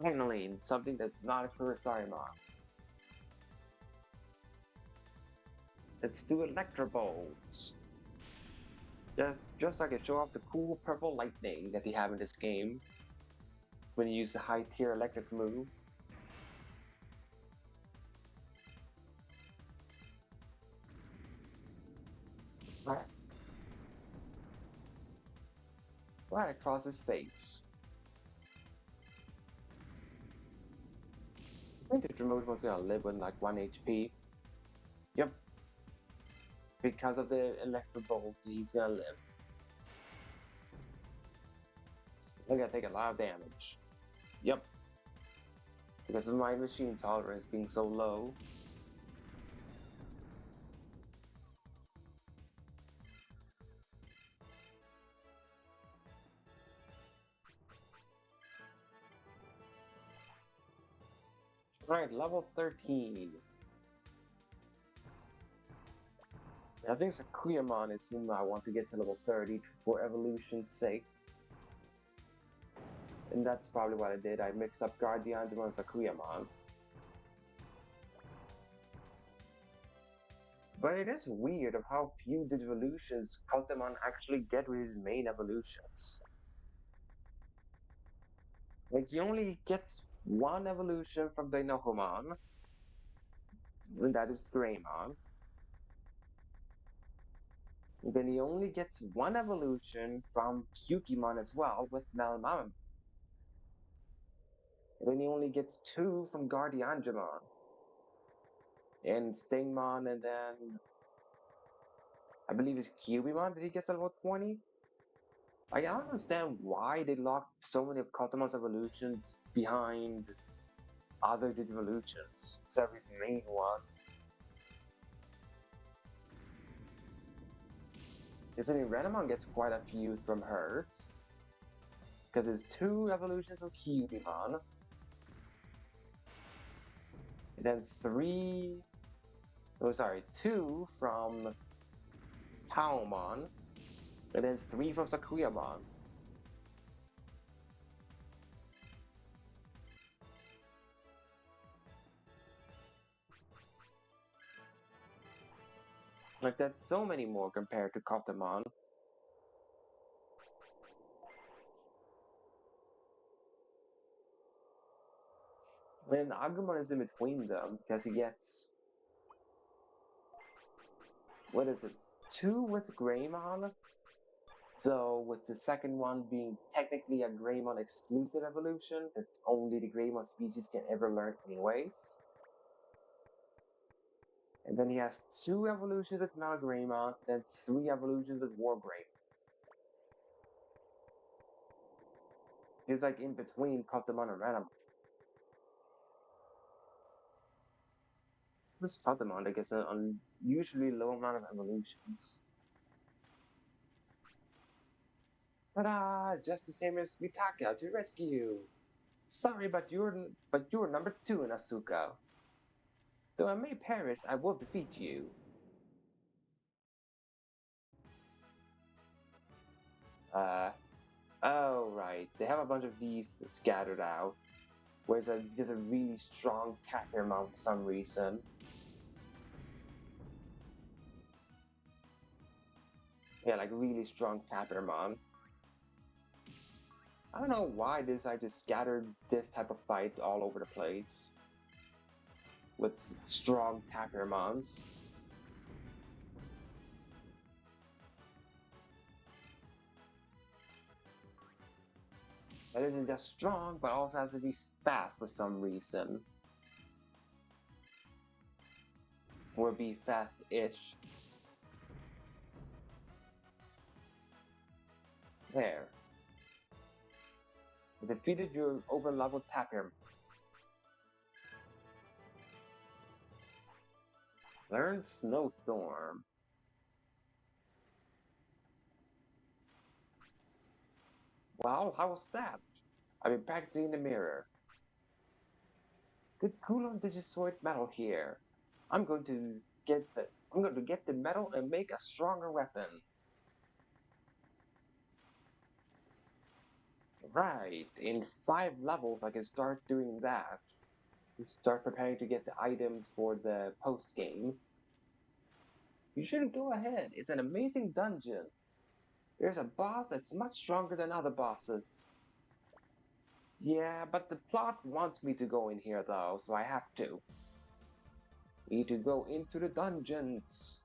Finally, something that's not a Kurisarimon. Let's do Electro Bolts. Just so I can show off the cool purple lightning that they have in this game when you use the high tier electric move. Right across his face. I think the remote one's gonna live with like 1 HP. Yep. Because of the electro bolt, he's gonna live. They're gonna take a lot of damage. Yep. Because of my machine tolerance being so low. Alright, level 13. I think Sakuyamon is whom I want to get to level 30 for evolution's sake. And that's probably what I did. I mixed up Guardian Demon and Sakuyamon. But it is weird of how few Digivolutions Cultimon actually get with his main evolutions. Like, he only gets one evolution from the Nohomon, and that is Greymon. And then he only gets one evolution from Kyukimon as well with Melmamon. And then he only gets two from Guardiangemon. And Stingmon, and then I believe it's Cubimon that he gets at level 20. I don't understand why they locked so many of Kotomon's evolutions behind other evolutions, except his main one. Because I mean, Renamon gets quite a few from hers. Because it's two evolutions of Cubimon. And then two from Taomon. And then three from Sakuyamon. Like, that's so many more compared to Kotamon. And Agumon is in between them because he gets, what is it, two with Greymon? So with the second one being technically a Greymon exclusive evolution that only the Greymon species can ever learn anyways. And then he has two evolutions with Malgreymon, then three evolutions with Wargreymon. He's like in between Kotamon and Renamon. This Kotamon that gets an unusually low amount of evolutions. Ta-da! Just the same as Mitaka to rescue! Sorry, but you're number 2 in Asuka. Though I may perish, I will defeat you. Oh right, they have a bunch of these scattered out. Whereas there's a really strong Tapir Mount for some reason. Yeah, like really strong Tapir Mount. I don't know why I just scattered this type of fight all over the place. With strong Tapir Mounts. That isn't just strong, but also has to be fast for some reason. Or be fast-ish. There. Defeated your over-leveled Tapir. Learn Snowstorm. Wow, how was that? I've been practicing in the mirror. Good Kulon Digisoid metal here. I'm going to get the metal and make a stronger weapon. Right, in 5 levels I can start doing that. Start preparing to get the items for the post-game. You should go ahead, it's an amazing dungeon. There's a boss that's much stronger than other bosses. Yeah, but the plot wants me to go in here though, so I have to. Need to go into the dungeons.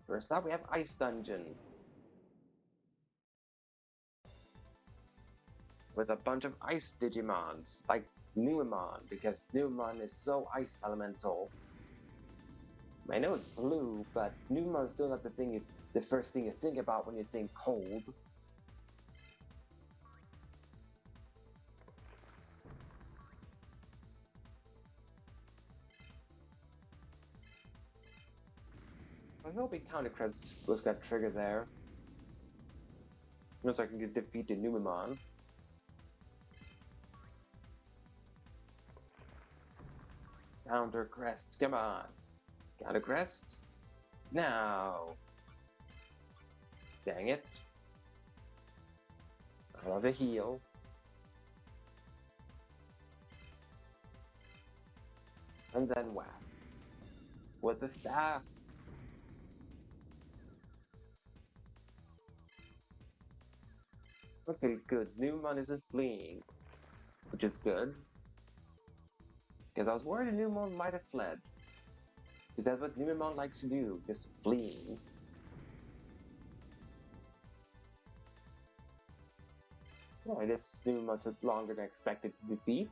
First up, we have Ice Dungeon. With a bunch of ice Digimons, like Numemon, because Numemon is so ice elemental. I know it's blue, but Numemon's still not the first thing you think about when you think cold. I hope counter credits was got triggered there. So I can defeat the Numemon. Counter crest, come on. Counter crest? No. Dang it. I love a heal. And then whack. With the staff. Okay, good. Numemon isn't fleeing, which is good. Because I was worried Numemon might have fled. Because that's what Numemon likes to do, just fleeing. Well, I guess Numemon took longer than expected to defeat.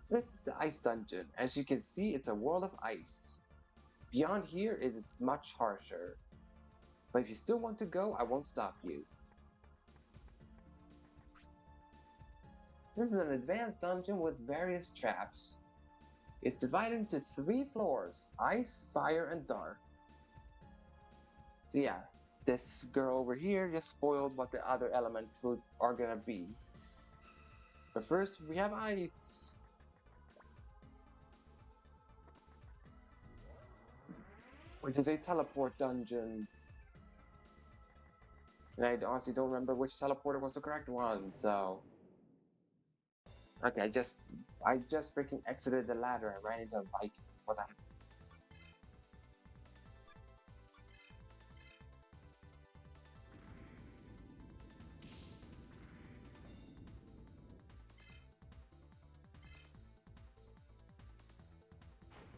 So this is the Ice Dungeon. As you can see, it's a world of ice. Beyond here, it is much harsher. But if you still want to go, I won't stop you. This is an advanced dungeon with various traps. It's divided into 3 floors, ice, fire, and dark. So yeah, this girl over here just spoiled what the other elements are gonna be. But first, we have ice. Which is a teleport dungeon. And I honestly don't remember which teleporter was the correct one, so... Okay, I just freaking exited the ladder and ran into a Viking. What the heck?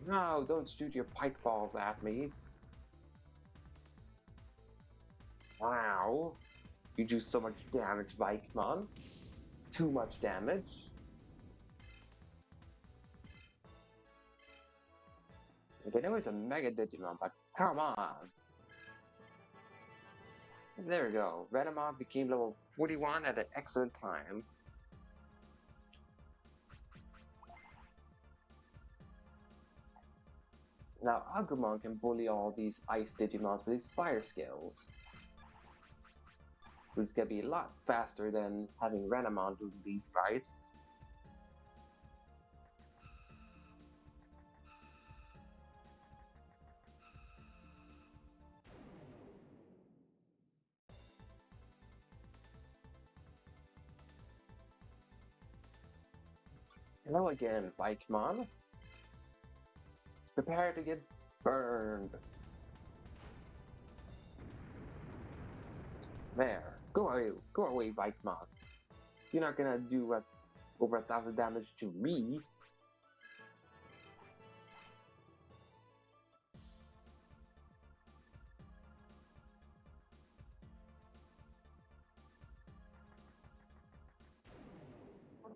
No, don't shoot your pike balls at me. Wow. You do so much damage, Vikemon. Too much damage. Like, I know it's a Mega Digimon, but come on. There we go. Venomon became level 41 at an excellent time. Now Agumon can bully all these Ice Digimons with his fire skills. Which is gonna be a lot faster than having Renamon do these fights. Hello again, Vikemon. Prepare to get burned. There. Go away, Vikemon. You're not gonna do what, over 1,000 damage to me.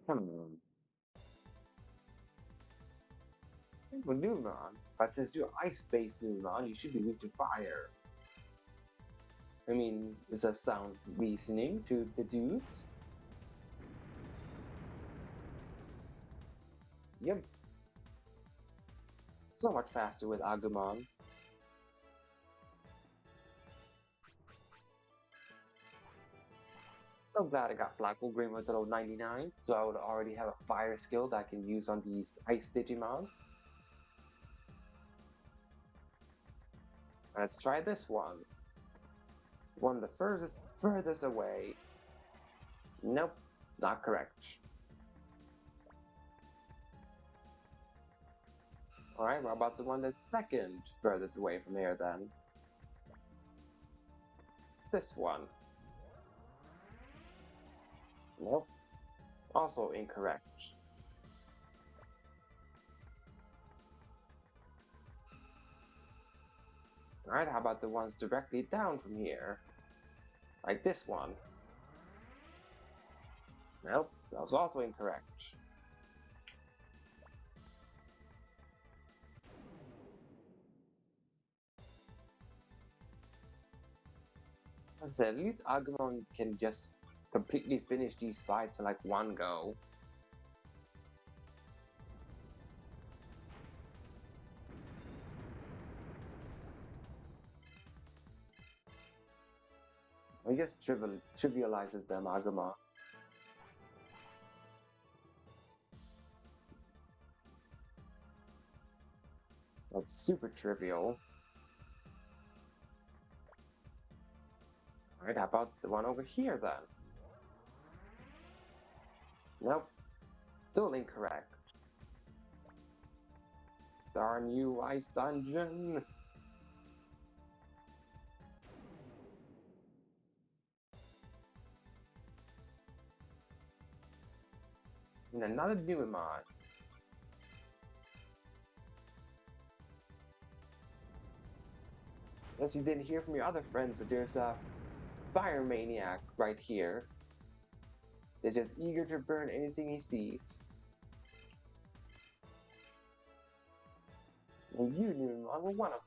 Come on. Well, Numon, but since you're ice-based Numon, you should be weak to fire. I mean, it's a sound reasoning to deduce. Yep. So much faster with Agumon. So glad I got Black Hole Green with level 99, so I would already have a fire skill that I can use on these Ice Digimon. Let's try this one. One the furthest away. Nope, not correct. Alright, what about the one that's second furthest away from here then? This one. Nope, also incorrect. Alright, how about the ones directly down from here? Like this one. Nope, that was also incorrect. I said, at least Agumon can just completely finish these fights in like one go. He just trivializes them, Agumon. Like super trivial. Alright, how about the one over here then? Nope, still incorrect. Darn you, Ice Dungeon! And another Digimon. Unless you didn't hear from your other friends that there's a fire maniac right here. They're just eager to burn anything he sees. And you, Digimon, were one of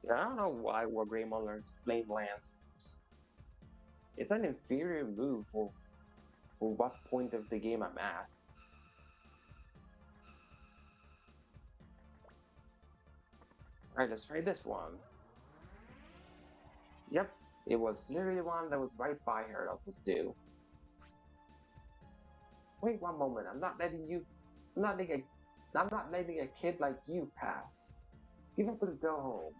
them. I don't know why Wargreymon learns Flame Lance. It's an inferior move for what point of the game I'm at. Alright, let's try this one. Yep, it was literally the one that was right by her that was due. Wait one moment, I'm not letting a kid like you pass. Give up and go home.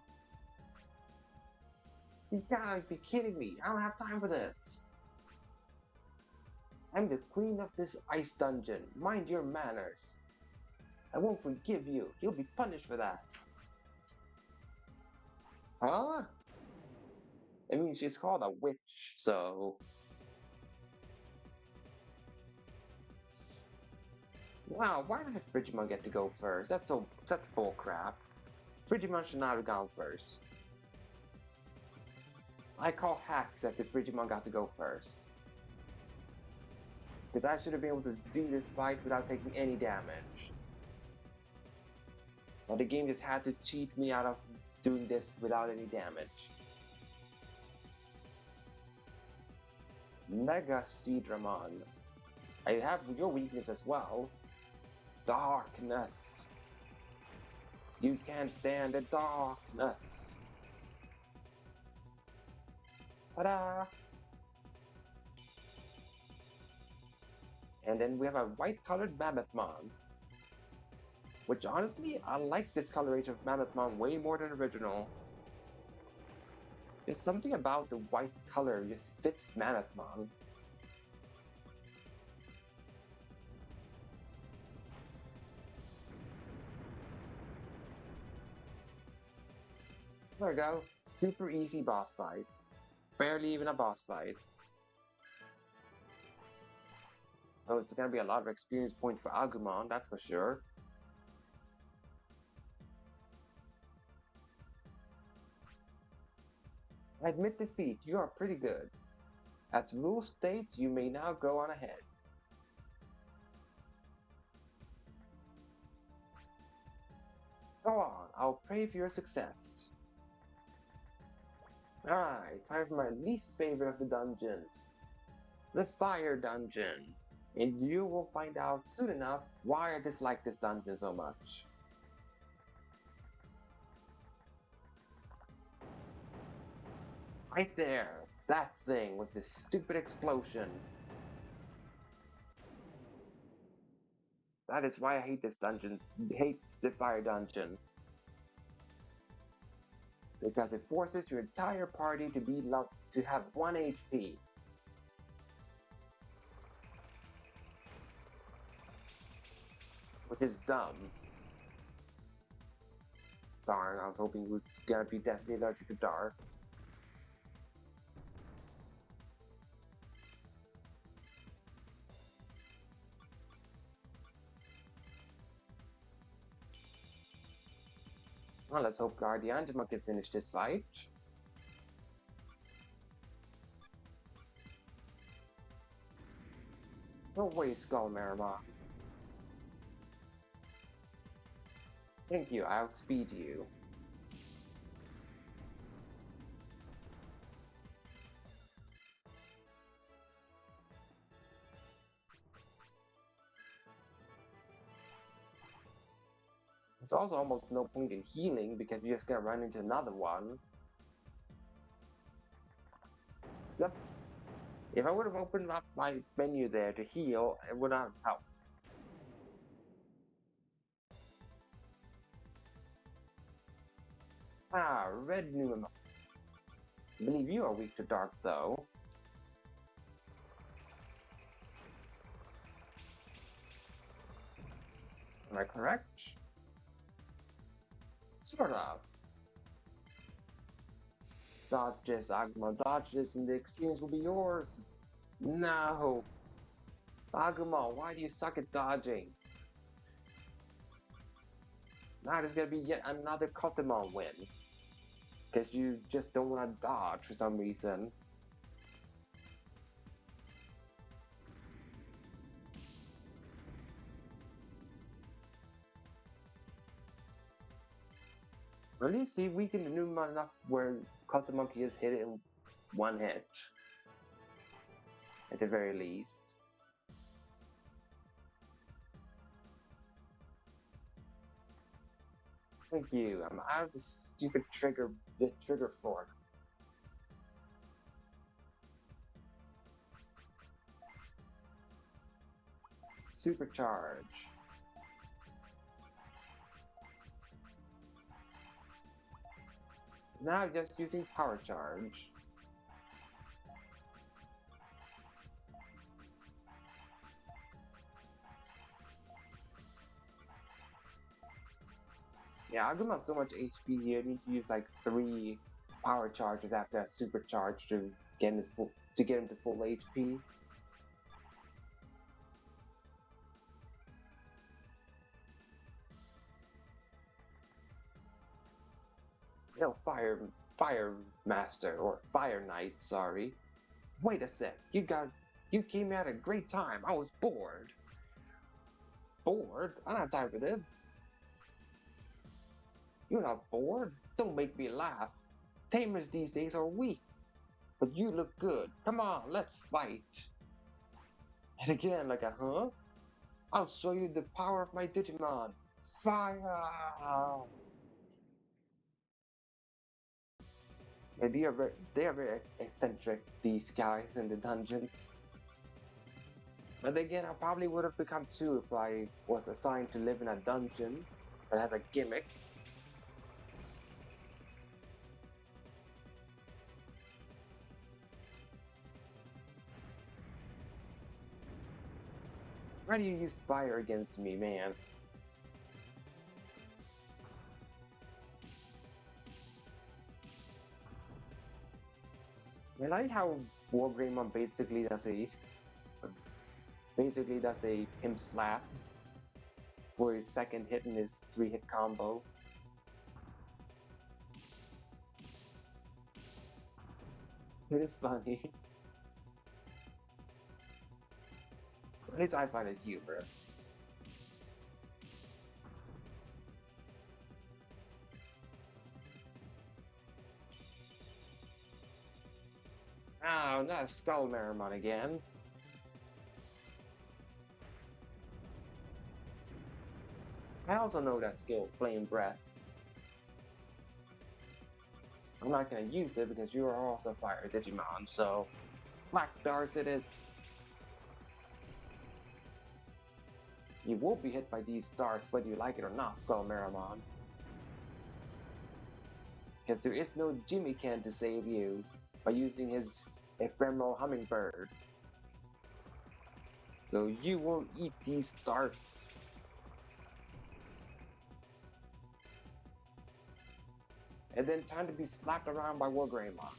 You gotta be kidding me, I don't have time for this. I'm the queen of this ice dungeon, mind your manners. I won't forgive you, you'll be punished for that. Huh? I mean, she's called a witch, so... Wow, why did Frigimon get to go first? That's bull crap. Frigimon should not have gone first. I call hacks that the Frigimon got to go first. Because I should have been able to do this fight without taking any damage. But the game just had to cheat me out of doing this without any damage. Mega Seedramon. I have your weakness as well. Darkness. You can't stand the darkness. Ta-da! And then we have a white-colored Mammothmon. Which honestly, I like this coloration of Mammothmon way more than original. There's something about the white color just fits Mammothmon. There we go. Super easy boss fight. Barely even a boss fight. So it's gonna be a lot of experience points for Agumon, that's for sure. Admit defeat, you are pretty good. As rule states, you may now go on ahead. Go on, I'll pray for your success. Alright, time for my least favorite of the dungeons. The Fire Dungeon. And you will find out soon enough why I dislike this dungeon so much. Right there! That thing with this stupid explosion. That is why I hate this dungeon. Hate the fire dungeon. Because it forces your entire party to be to have 1 HP. Which is dumb. Darn, I was hoping he was gonna be definitely allergic to dark. Well, let's hope Guardian can finish this fight. Don't worry, Skull Marima. Thank you, I outspeed you. It's also almost no point in healing because you're just gonna run into another one. Yep. If I would have opened up my menu there to heal, it would not have helped. Ah, Red Numa. I believe you are weak to dark, though. Am I correct? Sort of. Dodge this, Agumon. Dodge this, and the experience will be yours. No. Agumon, why do you suck at dodging? Now there's gonna be yet another Kotemon win. Because you just don't want to dodge for some reason. Or at least see weaken the Numa enough where Kotemon can just hit it in one hit. At the very least. Thank you. I'm out of the stupid trigger form. Supercharge. Now just using power charge. Yeah, Agum has so much HP here. I need to use like 3 power charges after that supercharge to get him to full HP. No, Fire Master or Fire Knight. Sorry. Wait a sec. You came at a great time. I was bored. Bored? I don't have time for this. You're not bored? Don't make me laugh. Tamers these days are weak. But you look good. Come on, let's fight. And again, like a huh? I'll show you the power of my Digimon. Fire! Yeah, they are very eccentric, these guys in the dungeons. But again, I probably would have become too if I was assigned to live in a dungeon that has a gimmick. Why do you use fire against me, man? I like how Wargreymon basically does a pimp slap for his second hit in his 3-hit combo. It is funny. At least I find it humorous. Oh, not Skull Marimon again. I also know that skill, Flame Breath. I'm not gonna use it because you are also fire Digimon, so black darts it is. You will be hit by these darts whether you like it or not, Skullmeramon. Because there is no Jimmy Can to save you by using his ephemeral hummingbird. So you will eat these darts. And then time to be slapped around by Wargreymon.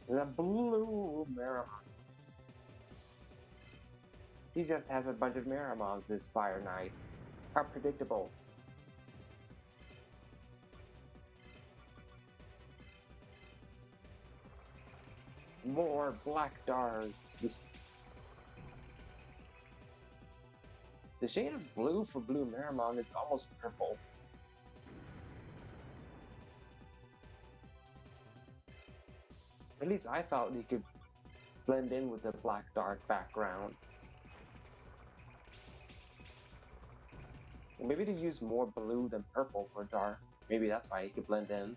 The blue Maramon. He just has a bunch of Maramons this Fire Knight. How predictable. More black darts. The shade of blue for Blue Maramon is almost purple. At least I felt he could blend in with the black dark background. Maybe to use more blue than purple for dark. Maybe that's why he could blend in.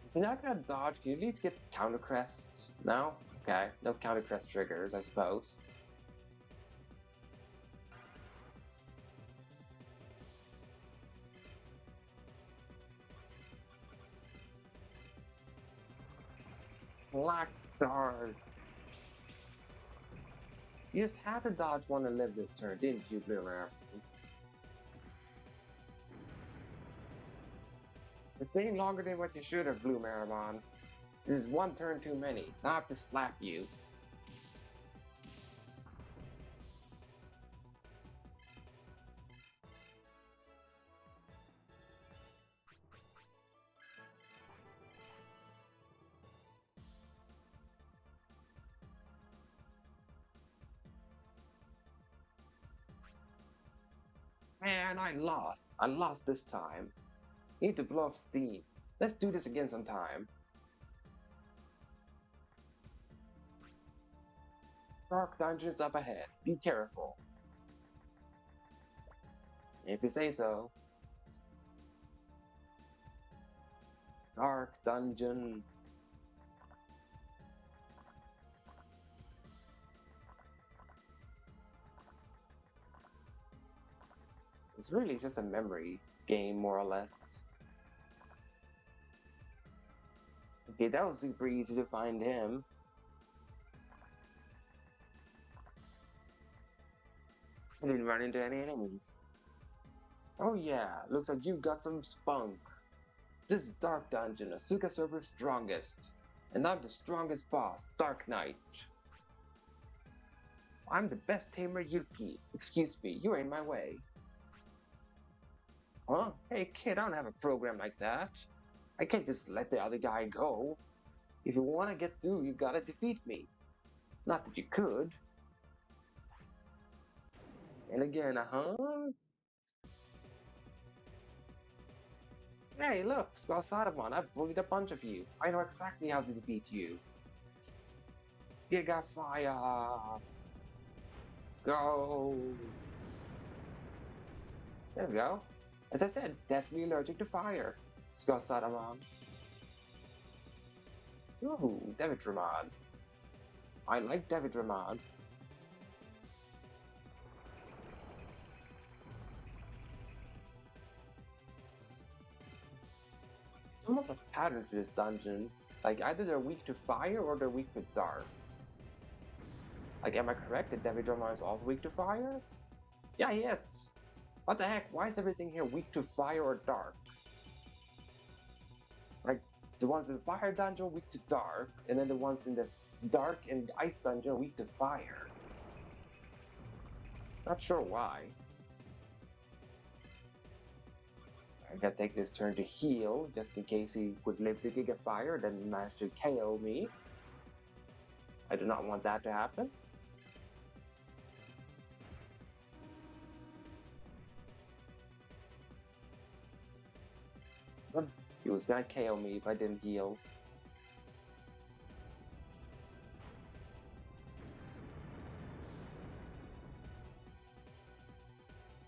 If you're not gonna dodge, can you at least get counter crest? No? Okay, no counter crest triggers, I suppose. Black dart. You just had to dodge one to live this turn, didn't you, Blue Rare? It's taking longer than what you should have, Blue Maramon. This is one turn too many. Now I have to slap you. Man, I lost. I lost this time. Need to blow off steam. Let's do this again sometime. Dark dungeons up ahead. Be careful. If you say so. Dark dungeon. It's really just a memory game, more or less. Okay, that was super easy to find him. I didn't run into any enemies. Oh yeah, looks like you got some spunk. This is Dark Dungeon, Asuka server's strongest. And I'm the strongest boss, Dark Knight. I'm the best tamer Yuki. Excuse me, you're in my way. Huh? Hey kid, I don't have a program like that. I can't just let the other guy go. If you want to get through, you gotta defeat me. Not that you could. And again, huh? Hey, look, Skull Saruman, I've bullied a bunch of you. I know exactly how to defeat you. Giga Fire! Go! There we go. As I said, definitely allergic to fire. Skull Saruman. Ooh, Davidramon. I like Davidramon. It's almost a pattern to this dungeon. Like, either they're weak to fire or they're weak to dark. Like, am I correct that Davidramon is also weak to fire? Yeah, he is. What the heck? Why is everything here weak to fire or dark? Like, the ones in the fire dungeon weak to dark, and then the ones in the dark and ice dungeon weak to fire. Not sure why. I gotta take this turn to heal, just in case he would live to Giga Fire, then manage to KO me. I do not want that to happen. But he was gonna KO me if I didn't heal.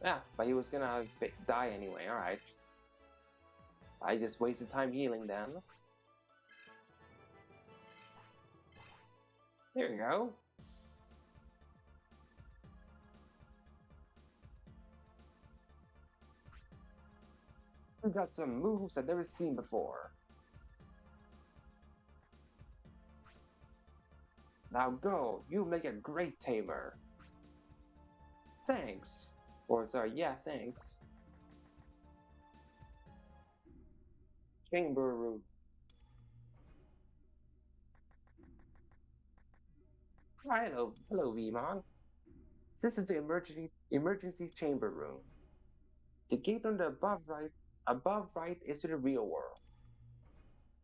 Yeah, but he was gonna die anyway, alright. I just wasted time healing then. There you go. You got some moves I've never seen before. Now go, you make a great tamer. Thanks. Or sorry, yeah, thanks. Chamber room. Hello, Vmon. This is the emergency chamber room. The gate on the above right is to the real world,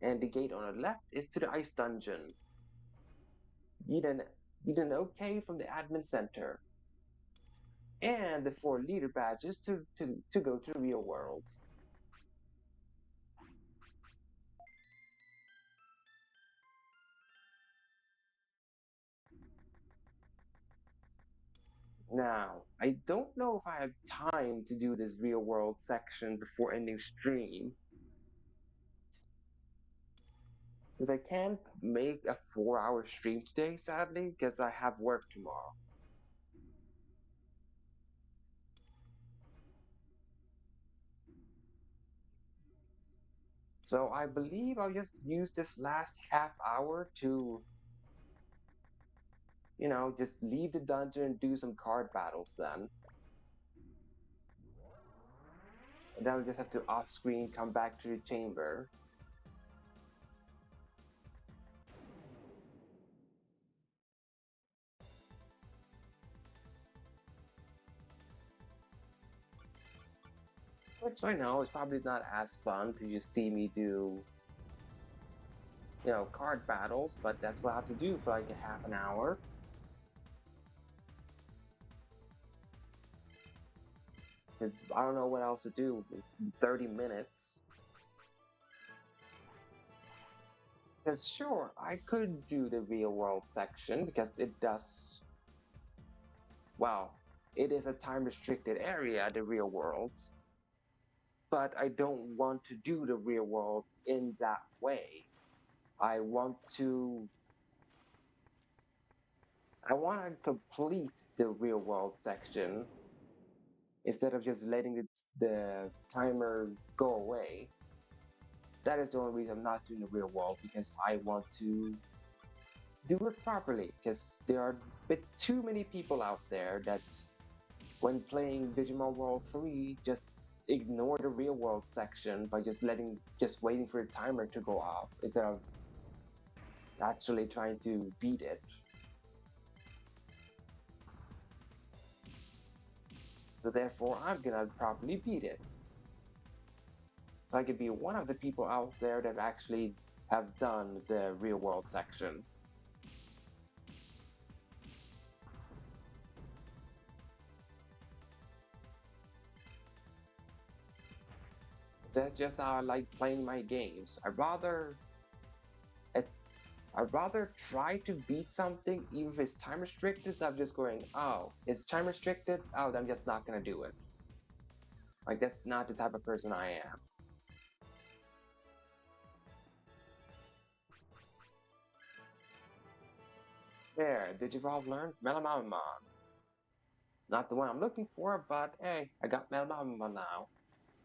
and the gate on the left is to the ice dungeon. Need an okay from the admin center, and the 4 leader badges to go to the real world. Now, I don't know if I have time to do this real world section before ending stream, because I can't make a 4-hour stream today, sadly, because I have work tomorrow. So I believe I'll just use this last half hour to, just leave the dungeon and do some card battles then. And then I'll just have to off screen come back to the chamber. Which I know is probably not as fun to just see me do, card battles, but that's what I have to do for like a half an hour. Because I don't know what else to do in 30 minutes. Because sure, I could do the real world section because it does, well, it is a time restricted area, the real world. But I don't want to do the real world in that way. I want to I want to complete the real world section instead of just letting the timer go away. That is the only reason I'm not doing the real world, because I want to do it properly, because there are a bit too many people out there that when playing Digimon World 3 just ignore the real world section by just waiting for the timer to go off instead of actually trying to beat it. So therefore, I'm gonna properly beat it. So I could be one of the people out there that actually have done the real world section. That's just how I like playing my games. I'd rather try to beat something even if it's time restricted instead of just going, oh, it's time restricted, oh, I'm just not gonna do it. Like, that's not the type of person I am. There, Digivolve learned Melamamon. Not the one I'm looking for, but hey, I got Melamamon now.